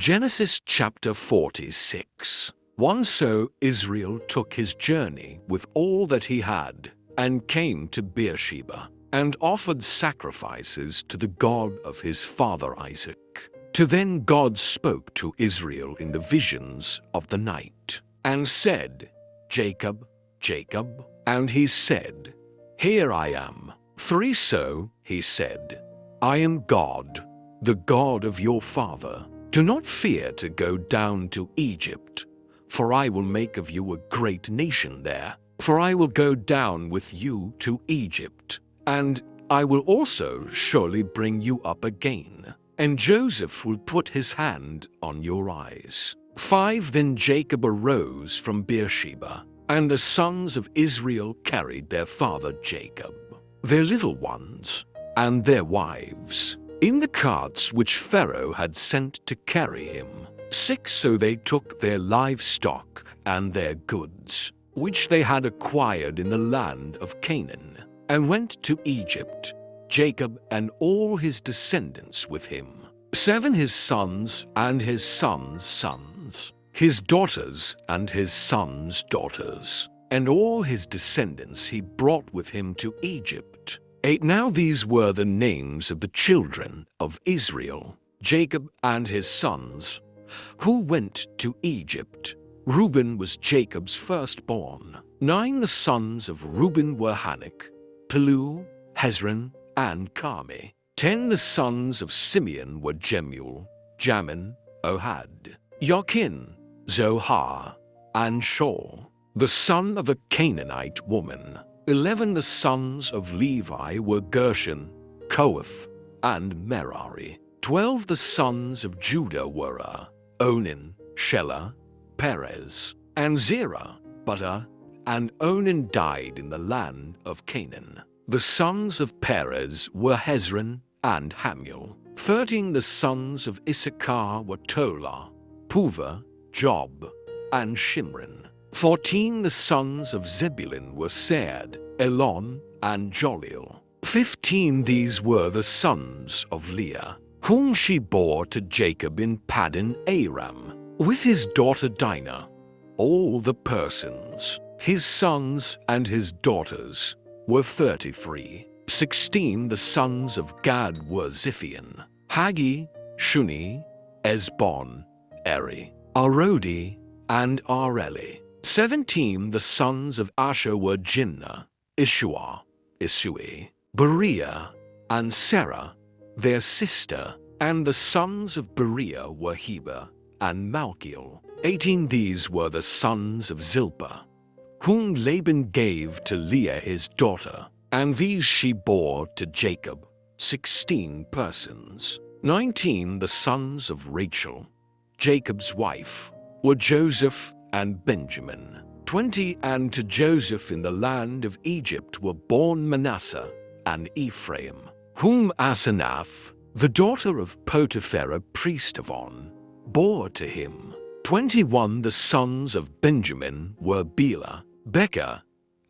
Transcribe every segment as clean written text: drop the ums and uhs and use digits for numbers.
Genesis chapter 46. So Israel took his journey with all that he had, and came to Beersheba, and offered sacrifices to the God of his father Isaac. Then God spoke to Israel in the visions of the night, and said, Jacob, Jacob. And he said, Here I am. So he said, I am God, the God of your father. Do not fear to go down to Egypt, for I will make of you a great nation there. For I will go down with you to Egypt, and I will also surely bring you up again. And Joseph will put his hand on your eyes. Then Jacob arose from Beersheba, and the sons of Israel carried their father Jacob, their little ones, and their wives, in the carts which Pharaoh had sent to carry him. So they took their livestock and their goods, which they had acquired in the land of Canaan, and went to Egypt, Jacob and all his descendants with him, 7 his sons and his sons' sons, his daughters and his sons' daughters, and all his descendants he brought with him to Egypt. 8 Now these were the names of the children of Israel, Jacob and his sons, who went to Egypt. Reuben was Jacob's firstborn. 9 The sons of Reuben were Hanok, Palu, Hezron, and Carmi. 10 The sons of Simeon were Jemuel, Jamin, Ohad, Jachin, Zohar, and Shaul, the son of a Canaanite woman. 11 The sons of Levi were Gershon, Kohath, and Merari. 12 The sons of Judah were Onan, Shelah, Perez, and Zerah. But and Onan died in the land of Canaan. The sons of Perez were Hezron and Hamuel. 13 The sons of Issachar were Tola, Puvah, Job, and Shimron. 14 The sons of Zebulun were Sead, Elon, and Joliel. 15 These were the sons of Leah, whom she bore to Jacob in Paddan Aram, with his daughter Dinah. All the persons, his sons and his daughters, were 33. 16 The sons of Gad were Ziphion, Haggi, Shuni, Esbon, Eri, Arodi, and Areli. 17 The sons of Asher were Jinnah, Ishua, Isui, Beriah, and Sarah, their sister. And the sons of Beriah were Heber and Malchiel. 18 These were the sons of Zilpah, whom Laban gave to Leah his daughter, and these she bore to Jacob, 16 persons. 19 The sons of Rachel, Jacob's wife, were Joseph and Benjamin. 20 And to Joseph in the land of Egypt were born Manasseh and Ephraim, whom Asenath, the daughter of Potiphera priest of On, bore to him. 21 The sons of Benjamin were Bela, Becher,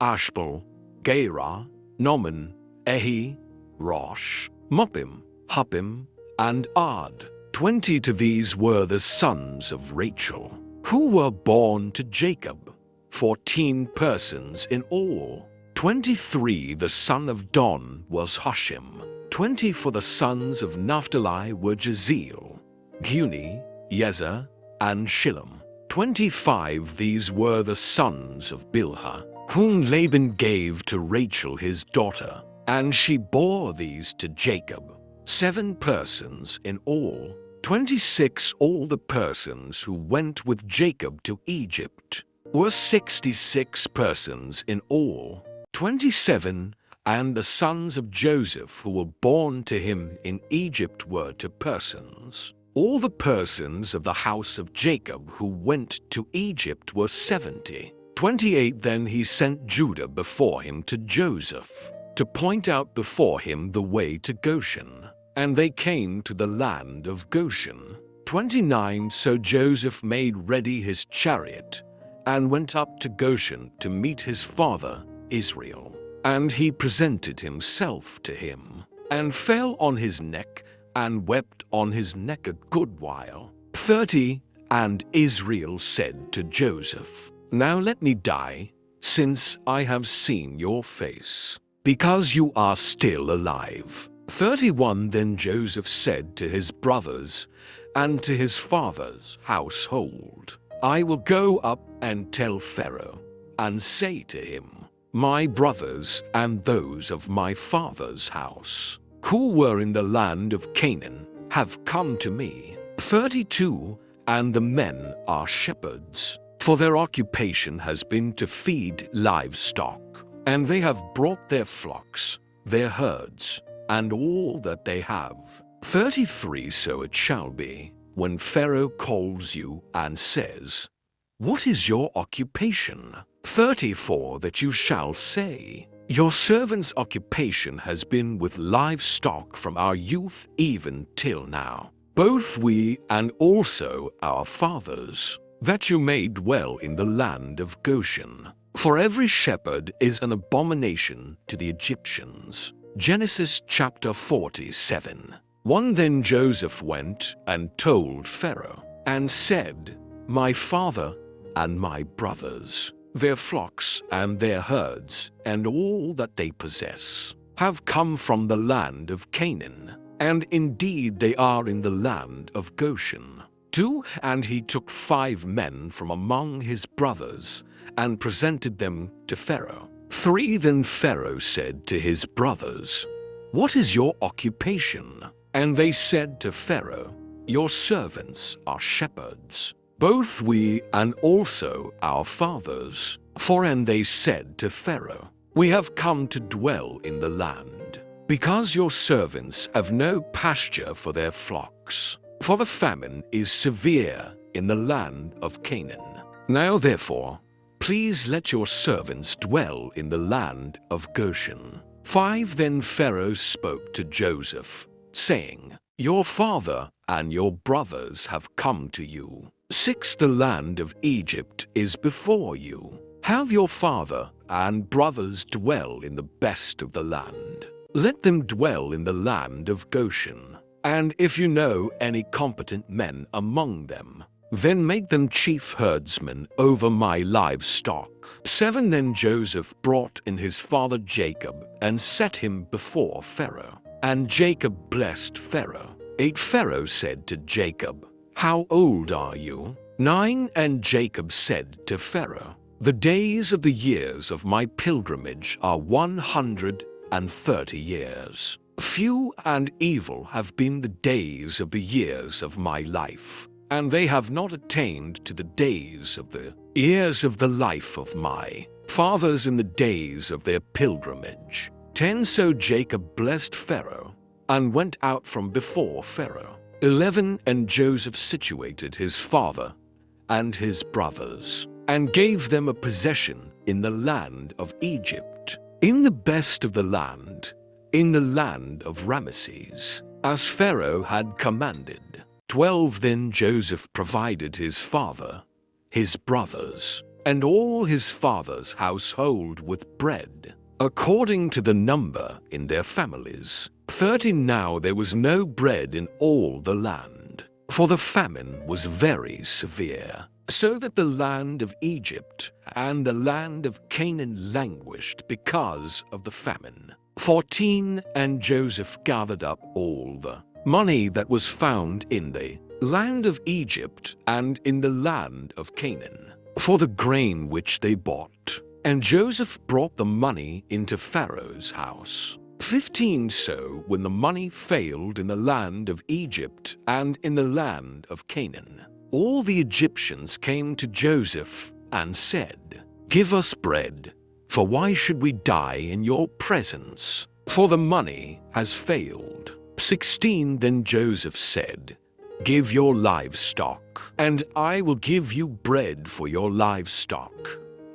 Ashbel, Gera, Noman, Ehi, Rosh, Muppim, Huppim, and Ard. 20 To these were the sons of Rachel, who were born to Jacob, 14 persons in all. 23 The son of Don was Hushim. 20 For the sons of Naphtali were Jeziel, Guni, Yezer, and Shillem. 25 These were the sons of Bilhah, whom Laban gave to Rachel his daughter, and she bore these to Jacob, 7 persons in all. 26 All the persons who went with Jacob to Egypt were 66 persons in all. 27 And the sons of Joseph who were born to him in Egypt were 2 persons. All the persons of the house of Jacob who went to Egypt were 70. 28 Then he sent Judah before him to Joseph, to point out before him the way to Goshen. And they came to the land of Goshen. 29 So Joseph made ready his chariot, and went up to Goshen to meet his father Israel. And he presented himself to him, and fell on his neck, and wept on his neck a good while. 30. And Israel said to Joseph, Now let me die, since I have seen your face, because you are still alive. 31. Then Joseph said to his brothers and to his father's household, I will go up and tell Pharaoh, and say to him, My brothers and those of my father's house, who were in the land of Canaan, have come to me. 32. And the men are shepherds, for their occupation has been to feed livestock, and they have brought their flocks, their herds, and all that they have. 33. So it shall be, when Pharaoh calls you and says, What is your occupation? 34. That you shall say, Your servant's occupation has been with livestock from our youth even till now, both we and also our fathers, that you may dwell in the land of Goshen. For every shepherd is an abomination to the Egyptians. Genesis chapter 47. 1. Then Joseph went and told Pharaoh, and said, My father and my brothers, their flocks and their herds, and all that they possess, have come from the land of Canaan, and indeed they are in the land of Goshen. 2. And he took 5 men from among his brothers, and presented them to Pharaoh. 3. Then Pharaoh said to his brothers, What is your occupation? And they said to Pharaoh, Your servants are shepherds, both we and also our fathers. 4. And they said to Pharaoh, We have come to dwell in the land, because your servants have no pasture for their flocks, for the famine is severe in the land of Canaan. Now therefore, please let your servants dwell in the land of Goshen. 5. Then Pharaoh spoke to Joseph, saying, Your father and your brothers have come to you. 6. The land of Egypt is before you. Have your father and brothers dwell in the best of the land. Let them dwell in the land of Goshen. And if you know any competent men among them, then make them chief herdsmen over my livestock. 7. Then Joseph brought in his father Jacob and set him before Pharaoh. And Jacob blessed Pharaoh. 8. Pharaoh said to Jacob, How old are you? 9. And Jacob said to Pharaoh, The days of the years of my pilgrimage are 130 years. Few and evil have been the days of the years of my life, and they have not attained to the days of the years of the life of my fathers in the days of their pilgrimage. 10. So Jacob blessed Pharaoh, and went out from before Pharaoh. 11. And Joseph situated his father and his brothers, and gave them a possession in the land of Egypt, in the best of the land, in the land of Ramesses, as Pharaoh had commanded. 12. Then Joseph provided his father, his brothers, and all his father's household with bread, according to the number in their families. 13. Now there was no bread in all the land, for the famine was very severe, so that the land of Egypt and the land of Canaan languished because of the famine. 14. And Joseph gathered up all the money that was found in the land of Egypt and in the land of Canaan, for the grain which they bought. And Joseph brought the money into Pharaoh's house. 15. So when the money failed in the land of Egypt and in the land of Canaan, all the Egyptians came to Joseph and said, Give us bread, for why should we die in your presence? For the money has failed. 16. Then Joseph said, Give your livestock, and I will give you bread for your livestock,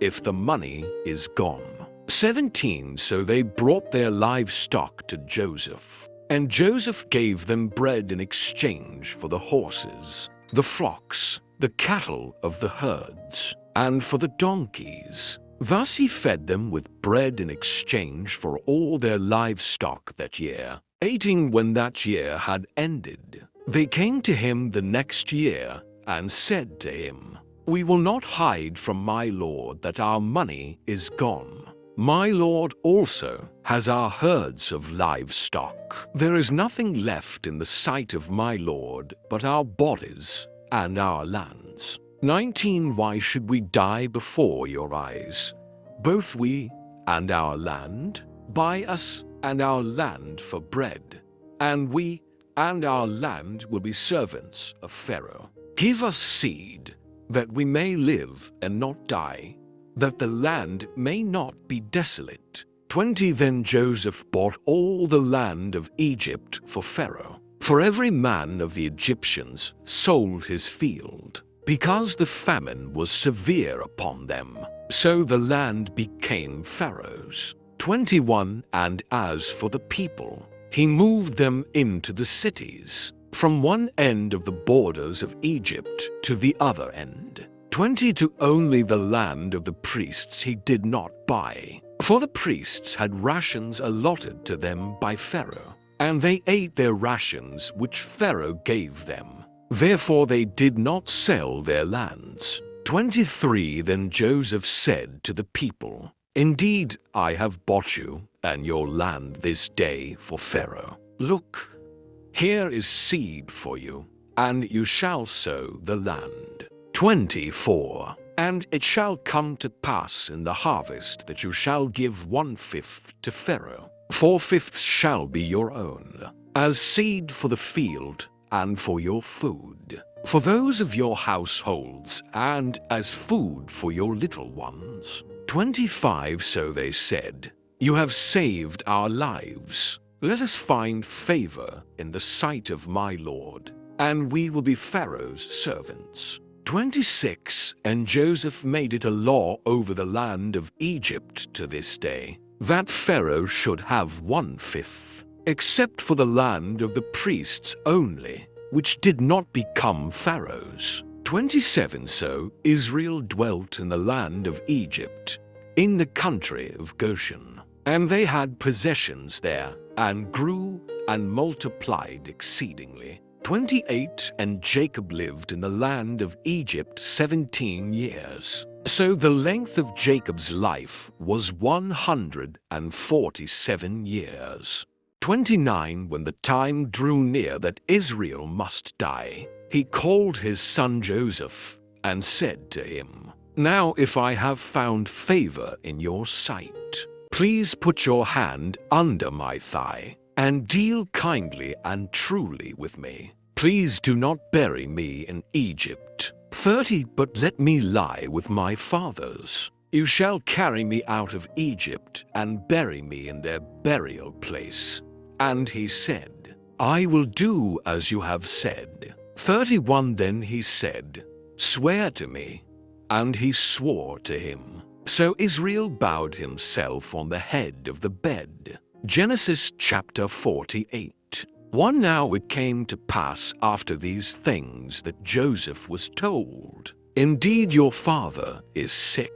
if the money is gone. 17. So they brought their livestock to Joseph, and Joseph gave them bread in exchange for the horses, the flocks, the cattle of the herds, and for the donkeys. Thus he fed them with bread in exchange for all their livestock that year. 18. When that year had ended, They came to him the next year and said to him, "We will not hide from my lord that our money is gone. My lord also has our herds of livestock. There is nothing left in the sight of my lord but our bodies and our lands." 19. Why should we die before your eyes, both we and our land? Buy us and our land for bread, and we and our land will be servants of Pharaoh. Give us seed, that we may live and not die, that the land may not be desolate. 20. Then Joseph bought all the land of Egypt for Pharaoh, for every man of the Egyptians sold his field, because the famine was severe upon them. So the land became Pharaoh's. 21. And as for the people, he moved them into the cities, from one end of the borders of Egypt to the other end. 22. Only the land of the priests he did not buy, for the priests had rations allotted to them by Pharaoh, and they ate their rations which Pharaoh gave them. Therefore they did not sell their lands. 23. Then Joseph said to the people, "Indeed, I have bought you and your land this day for Pharaoh. Look, here is seed for you, and you shall sow the land." 24. And it shall come to pass in the harvest that you shall give 1/5 to Pharaoh. 4/5 shall be your own, as seed for the field and for your food, for those of your households, and as food for your little ones. 25. So they said, "You have saved our lives. Let us find favor in the sight of my lord, and we will be Pharaoh's servants." 26. And Joseph made it a law over the land of Egypt to this day, that Pharaoh should have 1/5, except for the land of the priests only, which did not become Pharaoh's. 27. So Israel dwelt in the land of Egypt, in the country of Goshen, and they had possessions there, and grew and multiplied exceedingly. 28. And Jacob lived in the land of Egypt 17 years. So the length of Jacob's life was 147 years. 29. When the time drew near that Israel must die, he called his son Joseph and said to him, "Now if I have found favor in your sight, please put your hand under my thigh and deal kindly and truly with me. Please do not bury me in Egypt. 30. But let me lie with my fathers. You shall carry me out of Egypt and bury me in their burial place." And he said, "I will do as you have said." 31. Then he said, "Swear to me." And he swore to him. So Israel bowed himself on the head of the bed. Genesis chapter 48. 1. Now it came to pass after these things that Joseph was told, "Indeed your father is sick."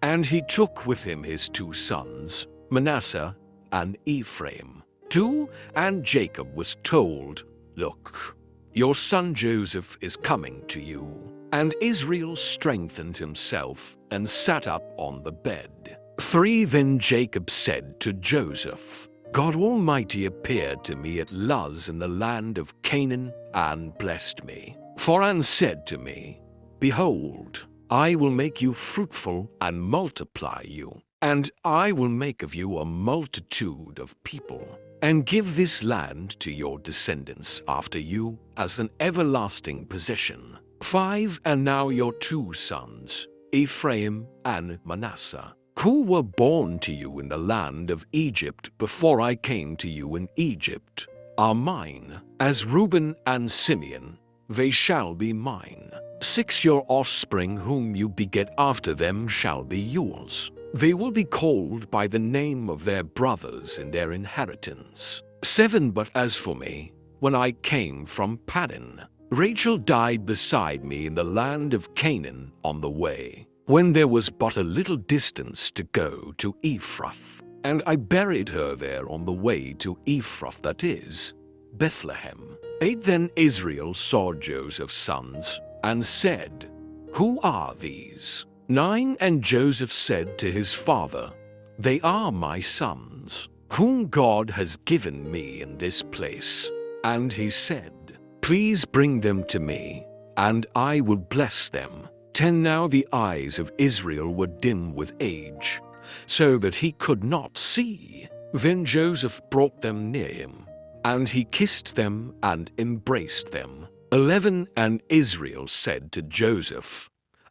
And he took with him his 2 sons, Manasseh and Ephraim. 2. And Jacob was told, "Look, your son Joseph is coming to you." And Israel strengthened himself and sat up on the bed. 3. Then Jacob said to Joseph, "God Almighty appeared to me at Luz in the land of Canaan and blessed me. And said to me, 'Behold, I will make you fruitful and multiply you, and I will make of you a multitude of people, and give this land to your descendants after you as an everlasting possession.' 5. And now your 2 sons, Ephraim and Manasseh, who were born to you in the land of Egypt before I came to you in Egypt, are mine. As Reuben and Simeon, they shall be mine. 6. Your offspring whom you beget after them shall be yours. They will be called by the name of their brothers in their inheritance. 7. But as for me, when I came from Paddan, Rachel died beside me in the land of Canaan on the way, when there was but a little distance to go to Ephrath. And I buried her there on the way to Ephrath, that is, Bethlehem. 8 Then Israel saw Joseph's sons, and said, Who are these? 9 And Joseph said to his father, They are my sons, whom God has given me in this place. And he said, Please bring them to me, and I will bless them. 10 Now the eyes of Israel were dim with age, so that he could not see. Then Joseph brought them near him, and he kissed them and embraced them. 11 And Israel said to Joseph,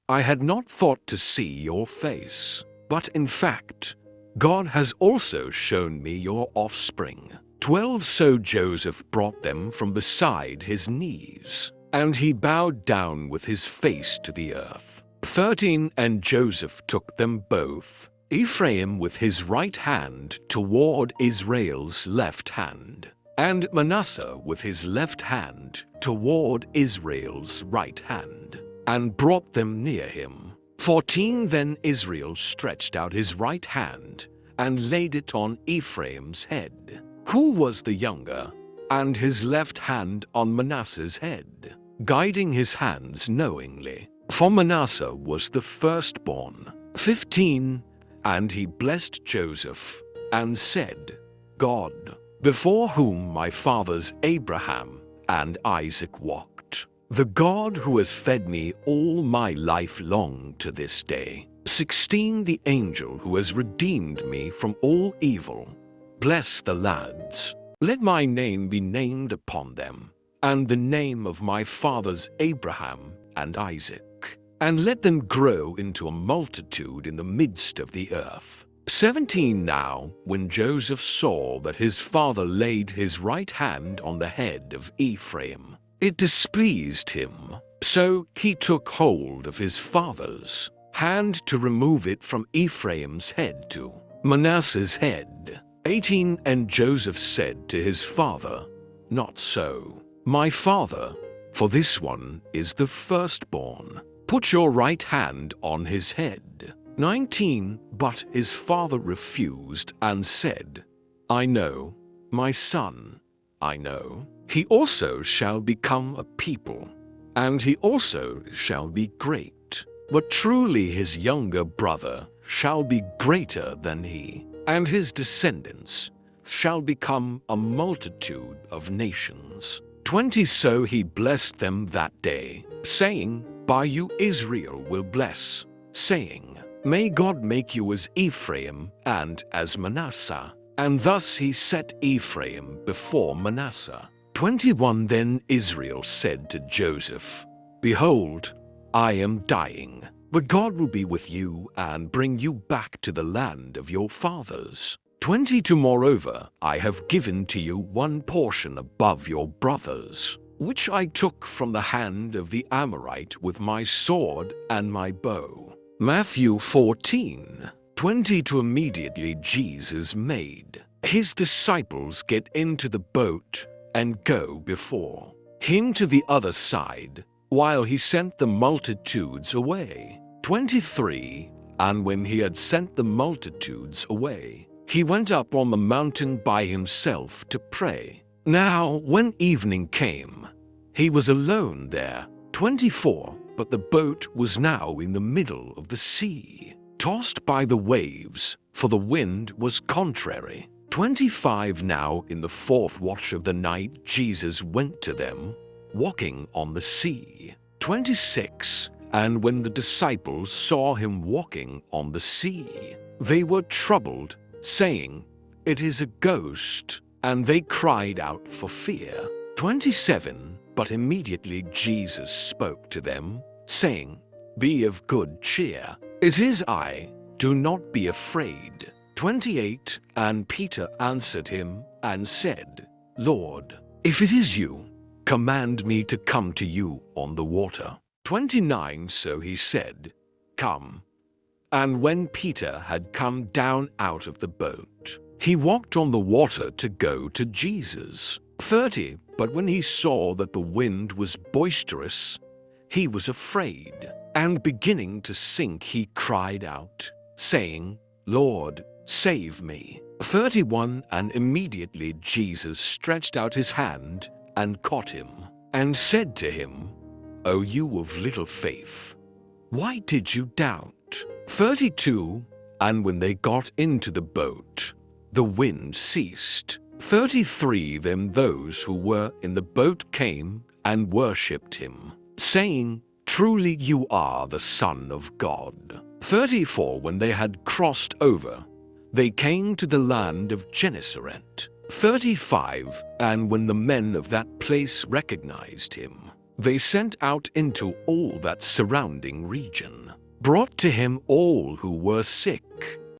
I had not thought to see your face, but in fact, God has also shown me your offspring. 12 So Joseph brought them from beside his knees, and he bowed down with his face to the earth. 13 And Joseph took them both, Ephraim with his right hand toward Israel's left hand, and Manasseh with his left hand toward Israel's right hand, and brought them near him. 14 Then Israel stretched out his right hand and laid it on Ephraim's head, who was the younger, and his left hand on Manasseh's head, guiding his hands knowingly. For Manasseh was the firstborn. 15 And he blessed Joseph, and said, God, before whom my fathers Abraham and Isaac walked, the God who has fed me all my life long to this day. 16 The angel who has redeemed me from all evil. Bless the lads. Let my name be named upon them, and the name of my fathers Abraham and Isaac, and let them grow into a multitude in the midst of the earth. 17 Now, when Joseph saw that his father laid his right hand on the head of Ephraim, it displeased him. So he took hold of his father's hand to remove it from Ephraim's head to Manasseh's head. 18 And Joseph said to his father, Not so, my father, for this one is the firstborn. Put your right hand on his head. 19 But his father refused and said, I know, my son, I know. He also shall become a people, and he also shall be great. But truly his younger brother shall be greater than he, and his descendants shall become a multitude of nations. 20 So he blessed them that day, saying, By you Israel will bless, saying, May God make you as Ephraim and as Manasseh. And thus he set Ephraim before Manasseh. 21 Then Israel said to Joseph, Behold, I am dying, but God will be with you and bring you back to the land of your fathers. 22 Moreover, I have given to you one portion above your brothers, which I took from the hand of the Amorite with my sword and my bow. Matthew 14:20 Immediately Jesus made his disciples get into the boat and go before him to the other side, while he sent the multitudes away. 23 And when he had sent the multitudes away, he went up on the mountain by himself to pray. Now when evening came, he was alone there. 24 But the boat was now in the middle of the sea, tossed by the waves, for the wind was contrary. 25 Now in the fourth watch of the night Jesus went to them, walking on the sea. 26 And when the disciples saw him walking on the sea, they were troubled, saying, It is a ghost, and they cried out for fear. 27 But immediately Jesus spoke to them, saying, Be of good cheer, it is I, do not be afraid. 28 And Peter answered him and said, Lord, if it is you, command me to come to you on the water. 29 So he said, Come. And when Peter had come down out of the boat, he walked on the water to go to Jesus. 30 But when he saw that the wind was boisterous, he was afraid, and beginning to sink he cried out, saying, Lord, save me." 31 And immediately Jesus stretched out his hand and caught him, and said to him, "O you of little faith, why did you doubt?" 32 And when they got into the boat, the wind ceased. 33 Then those who were in the boat came and worshipped him, saying, "Truly you are the Son of God." 34 When they had crossed over, they came to the land of Gennesaret. 35 And when the men of that place recognized him, they sent out into all that surrounding region, brought to him all who were sick,